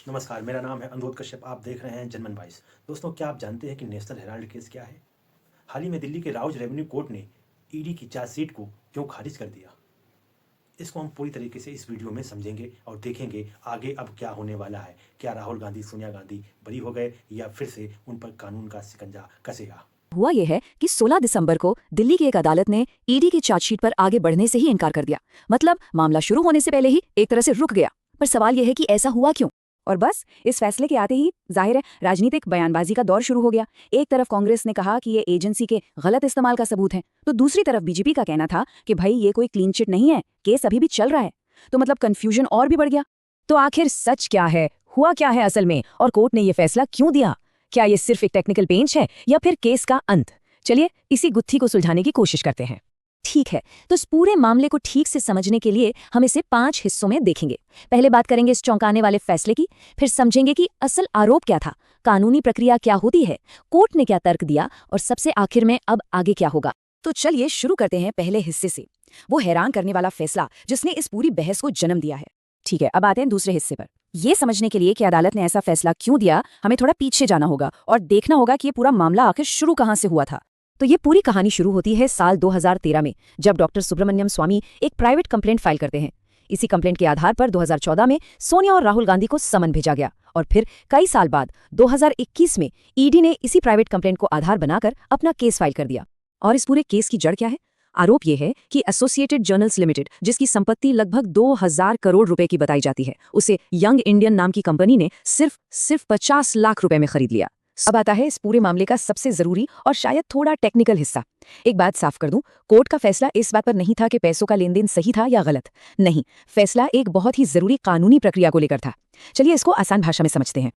नमस्कार, मेरा नाम है अनुरोध कश्यप। आप देख रहे हैं जनमन वॉइस। दोस्तों, क्या आप जानते हैं कि नेशनल हेराल्ड केस क्या है? हाल ही में दिल्ली के राउज रेवेन्यू कोर्ट ने ईडी की चार्जशीट को क्यों खारिज कर दिया? इसको हम पूरी तरीके से इस वीडियो में समझेंगे और देखेंगे आगे अब क्या होने वाला है। क्या राहुल गांधी, सोनिया गांधी बरी हो गए या फिर से उन पर कानून का शिकंजा कसेगा? हुआ यह है कि 16 दिसंबर को दिल्ली की एक अदालत ने ईडी की चार्जशीट पर आगे बढ़ने से ही इनकार कर दिया। मतलब मामला शुरू होने से पहले ही एक तरह से रुक गया। पर सवाल यह है कि ऐसा हुआ क्यों? और बस इस फैसले के आते ही जाहिर है राजनीतिक बयानबाजी का दौर शुरू हो गया। एक तरफ कांग्रेस ने कहा कि ये एजेंसी के गलत इस्तेमाल का सबूत है, तो दूसरी तरफ बीजेपी का कहना था कि भाई ये कोई क्लीन चिट नहीं है, केस अभी भी चल रहा है। तो मतलब कंफ्यूजन और भी बढ़ गया। तो आखिर सच क्या है, हुआ क्या है असल में, और कोर्ट ने ये फैसला क्यों दिया? क्या ये सिर्फ एक टेक्निकल बेंच है या फिर केस का अंत? चलिए इसी गुत्थी को सुलझाने की कोशिश करते हैं। ठीक है, तो इस पूरे मामले को ठीक से समझने के लिए हम इसे 5 हिस्सों में देखेंगे। पहले बात करेंगे इस चौंकाने वाले फैसले की, फिर समझेंगे कि असल आरोप क्या था, कानूनी प्रक्रिया क्या होती है, कोर्ट ने क्या तर्क दिया, और सबसे आखिर में अब आगे क्या होगा। तो चलिए शुरू करते हैं पहले हिस्से से, वो हैरान करने वाला फैसला जिसने इस पूरी बहस को जन्म दिया है। ठीक है, अब आते हैं दूसरे हिस्से पर। ये समझने के लिए कि अदालत ने ऐसा फैसला क्यों दिया, हमें थोड़ा पीछे जाना होगा और देखना होगा कि ये पूरा मामला आखिर शुरू कहाँ से हुआ था। तो ये पूरी कहानी शुरू होती है साल 2013 में, जब डॉक्टर सुब्रमण्यम स्वामी एक प्राइवेट कंप्लेंट फाइल करते हैं। इसी कंप्लेंट के आधार पर 2014 में सोनिया और राहुल गांधी को समन भेजा गया, और फिर कई साल बाद 2021 में ईडी ने इसी प्राइवेट कंप्लेंट को आधार बनाकर अपना केस फाइल कर दिया। और इस पूरे केस की जड़ क्या है? आरोप यह है कि एसोसिएटेड जर्नल्स लिमिटेड, जिसकी संपत्ति लगभग 2000 करोड़ रुपए की बताई जाती है, उसे यंग इंडियन नाम की कंपनी ने सिर्फ 50 लाख रुपए में खरीद लिया। अब आता है इस पूरे मामले का सबसे जरूरी और शायद थोड़ा टेक्निकल हिस्सा। एक बात साफ कर दूं, कोर्ट का फैसला इस बात पर नहीं था कि पैसों का लेन देन सही था या गलत। नहीं, फैसला एक बहुत ही जरूरी कानूनी प्रक्रिया को लेकर था। चलिए इसको आसान भाषा में समझते हैं।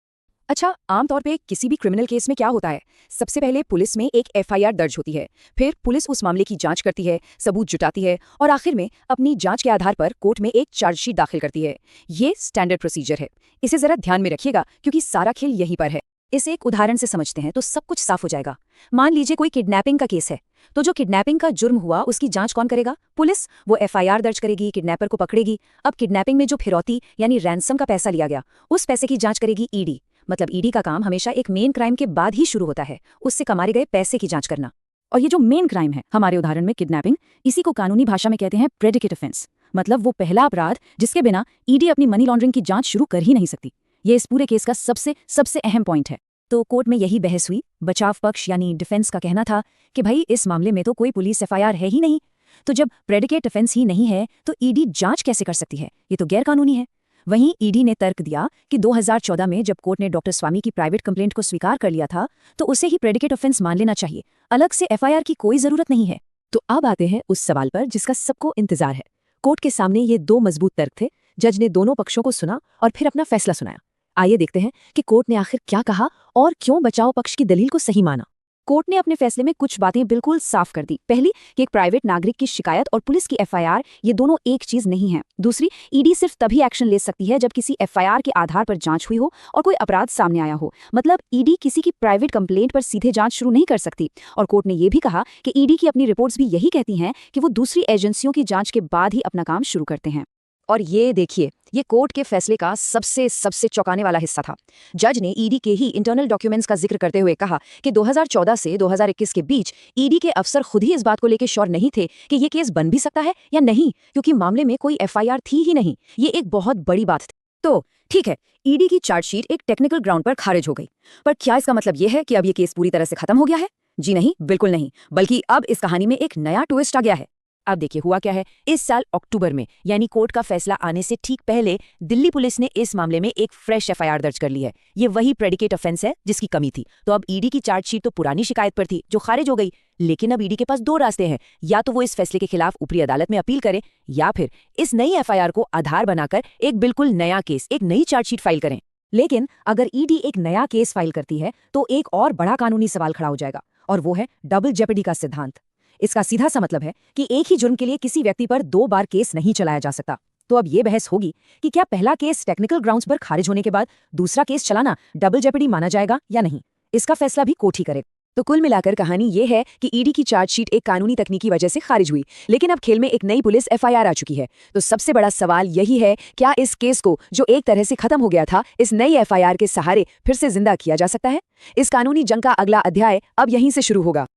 अच्छा, आमतौर पे किसी भी क्रिमिनल केस में क्या होता है? सबसे पहले पुलिस में एक एफआईआर दर्ज होती है, फिर पुलिस उस मामले की जांच करती है, सबूत जुटाती है, और आखिर में अपनी जांच के आधार पर कोर्ट में एक चार्जशीट दाखिल करती है। ये स्टैंडर्ड प्रोसीजर है। इसे जरा ध्यान में रखिएगा क्योंकि सारा खेल यहीं पर है। इसे एक उदाहरण से समझते हैं तो सब कुछ साफ हो जाएगा। मान लीजिए कोई किडनैपिंग का केस है, तो जो किडनैपिंग का जुर्म हुआ उसकी जांच कौन करेगा? पुलिस। वो एफआईआर दर्ज करेगी, किडनैपर को पकड़ेगी। अब किडनैपिंग में जो फिरौती यानी रैंसम का पैसा लिया गया, उस पैसे की जांच करेगी ईडी। मतलब ईडी का काम हमेशा एक मेन क्राइम के बाद ही शुरू होता है, उससे कमाए गए पैसे की जांच करना। और ये जो मेन क्राइम है, हमारे उदाहरण में किडनैपिंग, इसी को कानूनी भाषा में कहते हैं प्रेडिकेट ऑफेंस। मतलब वो पहला अपराध जिसके बिना ईडी अपनी मनी लॉन्ड्रिंग की जांच शुरू कर ही नहीं सकती। ये इस पूरे केस का सबसे अहम पॉइंट है। तो कोर्ट में यही बहस हुई। बचाव पक्ष यानी डिफेंस का कहना था कि भाई इस मामले में तो कोई पुलिस एफआईआर है ही नहीं, तो जब प्रेडिकेट ऑफेंस ही नहीं है तो ईडी जांच कैसे कर सकती है? ये तो गैर कानूनी है। वहीं ईडी ने तर्क दिया कि 2014 में जब कोर्ट ने डॉक्टर स्वामी की प्राइवेट कंप्लेंट को स्वीकार कर लिया था, तो उसे ही प्रेडिकेट ऑफेंस मान लेना चाहिए, अलग से एफआईआर की कोई जरूरत नहीं है। तो अब आते हैं उस सवाल पर जिसका सबको इंतजार है। कोर्ट के सामने ये 2 मजबूत तर्क थे। जज ने दोनों पक्षों को सुना और फिर अपना फैसला सुनाया। आइए देखते हैं कि कोर्ट ने आखिर क्या कहा और क्यों बचाव पक्ष की दलील को सही माना। कोर्ट ने अपने फैसले में कुछ बातें बिल्कुल साफ कर दी। पहली, कि एक प्राइवेट नागरिक की शिकायत और पुलिस की एफआईआर ये दोनों एक चीज नहीं है। दूसरी, ईडी सिर्फ तभी एक्शन ले सकती है जब किसी एफआईआर के आधार पर जांच हुई हो और कोई अपराध सामने आया हो। मतलब ईडी किसी की प्राइवेट कंप्लेंट पर सीधे जांच शुरू नहीं कर सकती। और कोर्ट ने यह भी कहा कि ईडी की अपनी रिपोर्ट्स भी यही कहती हैं कि वो दूसरी एजेंसियों की जांच के बाद ही अपना काम शुरू करते हैं। और ये देखिए, ये कोर्ट के फैसले का सबसे चौंकाने वाला हिस्सा था। जज ने ईडी के ही इंटरनल डॉक्यूमेंट्स का जिक्र करते हुए कहा कि 2014 से 2021 के बीच ईडी के अफसर खुद ही इस बात को लेकर श्योर नहीं थे कि ये केस बन भी सकता है या नहीं, क्योंकि मामले में कोई एफआईआर थी ही नहीं। ये एक बहुत बड़ी बात थी। तो ठीक है, ईडी की चार्जशीट एक टेक्निकल ग्राउंड पर खारिज हो गई, पर क्या इसका मतलब यह है कि अब ये केस पूरी तरह से खत्म हो गया है? जी नहीं, बिल्कुल नहीं, बल्कि अब इस कहानी में एक नया ट्विस्ट आ गया है। अब देखिए हुआ क्या है। इस साल अक्टूबर में, यानी कोर्ट का फैसला आने से ठीक पहले, दिल्ली पुलिस ने इस मामले में एक फ्रेश एफआईआर दर्ज कर ली है। ये वही प्रेडिकेट ऑफेंस है जिसकी कमी थी। तो अब ईडी की चार्जशीट तो पुरानी शिकायत पर थी जो खारिज हो गई, लेकिन अब ईडी के पास 2 रास्ते हैं। या तो वो इस फैसले के खिलाफ ऊपरी अदालत में अपील करे, या फिर इस नई एफआईआर को आधार बनाकर एक बिल्कुल नया केस, एक नई चार्जशीट फाइल करें। लेकिन अगर ईडी एक नया केस फाइल करती है तो एक और बड़ा कानूनी सवाल खड़ा हो जाएगा, और वो है डबल जेपडी का सिद्धांत। इसका सीधा सा मतलब है कि एक ही जुर्म के लिए किसी व्यक्ति पर 2 बार केस नहीं चलाया जा सकता। तो अब ये बहस होगी कि क्या पहला केस टेक्निकल ग्राउंड्स पर खारिज होने के बाद दूसरा केस चलाना डबल जेपडी माना जाएगा या नहीं। इसका फैसला भी कोर्ट ही करेगा। तो कुल मिलाकर कहानी ये है कि ईडी की चार्जशीट एक कानूनी तकनीकी वजह से खारिज हुई, लेकिन अब खेल में एक नई पुलिस एफआईआर आ चुकी है। तो सबसे बड़ा सवाल यही है, क्या इस केस को, जो एक तरह से खत्म हो गया था, इस नई एफआईआर के सहारे फिर से जिंदा किया जा सकता है? इस कानूनी जंग का अगला अध्याय अब यहीं से शुरू होगा।